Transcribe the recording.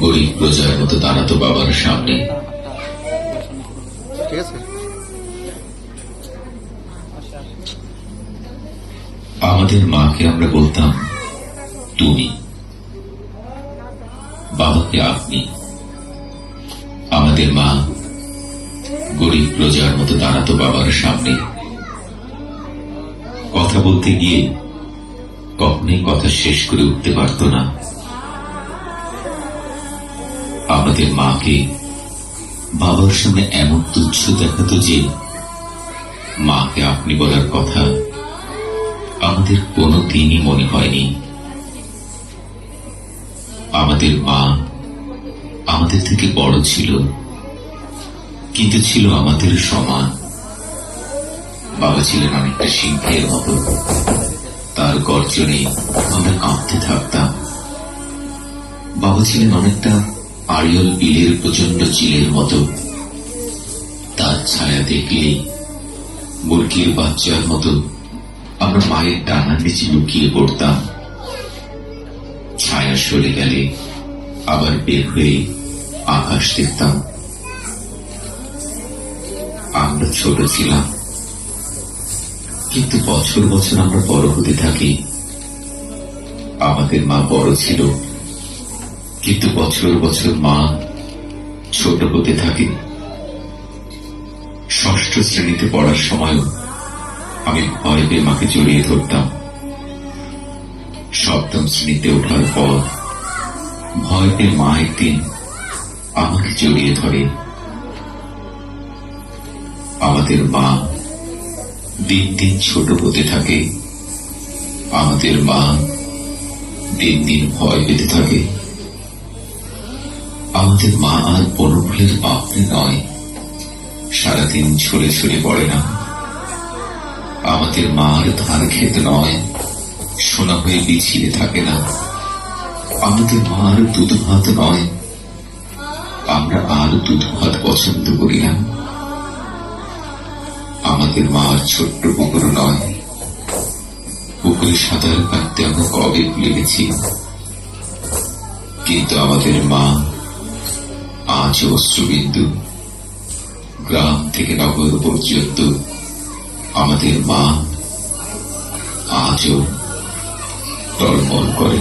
গরিব প্রজার মতো দাঁড়াতো বাবার সামনে। ঠিক আছে। আমাদের মাকে আমরা বলতাম তুমি, বাবাকে আপনি। আমাদের মা গরিব প্রজার মতো দাঁড়াতো বাবার সামনে। কথা বলতে গিয়ে কখনোই কথা শেষ করে উঠতে পারত না। আমাদের মাকে বাবার সামনে এমন তুচ্ছ দেখাতো যে মাকে আপনি বলার কথা আমাদের কোনো দিনই মনে হয়নি। আমাদের মা আমাদের থেকে বড় ছিল, কিন্তু ছিল আমাদের সমান। বাবা ছিলেন অনেকটা সিংহের মতো, তার গর্জনে আমরা কাঁপতে থাকতাম। বাবা ছিলেন অনেকটা আড়িয়ল বিলের প্রচন্ড চিলের মতো, তার ছায়া দেখলেই মুরগির বাচ্চার মতো আমরা মায়ের ডানার নিচে লুকিয়ে পড়তাম। ছায়া সরে গেলে আবার বের হয়ে আকাশ দেখতাম। আমরা ছোট ছিলাম, কিন্তু বছর বছর আমরা বড় হতে থাকি। আমাদের মা বড় ছিল, কিন্তু বছর বছর মা ছোট হতে থাকে। ষষ্ঠ শ্রেণীতে পড়ার সময়ও আমি ভয় পেয়ে মাকে জড়িয়ে ধরতাম। সপ্তম শ্রেণীতে ওঠার পর ভয় পেয়ে মা একদিন আমাকে জড়িয়ে ধরে। আমাদের মা দিন দিন ছোট হতে থাকে। আমাদের মা দিন দিন ভয় পেতে থাকে। আমাদের মা আর বনফুলের পাপড়ি নয়, সারাদিন ছড়ে ছড়ে পড়ে না। আমাদের মা আর ধান ক্ষেত নয়, সোনা হয়ে বিছিয়ে থাকে না। আমাদের মা আর দুধ ভাত নয়, আমরা আর দুধ ভাত পছন্দ করি না। আমাদের মা আর ছোট্ট পুকুর নয়, পুকুরে সাঁতার কাটতে আমরা কবে ভুলে গেছি। কিন্তু আমাদের মা আজও অশ্রুবিন্দু। গ্রাম থেকে নগর পর্যন্ত আমাদের মা আজও টলমল করে।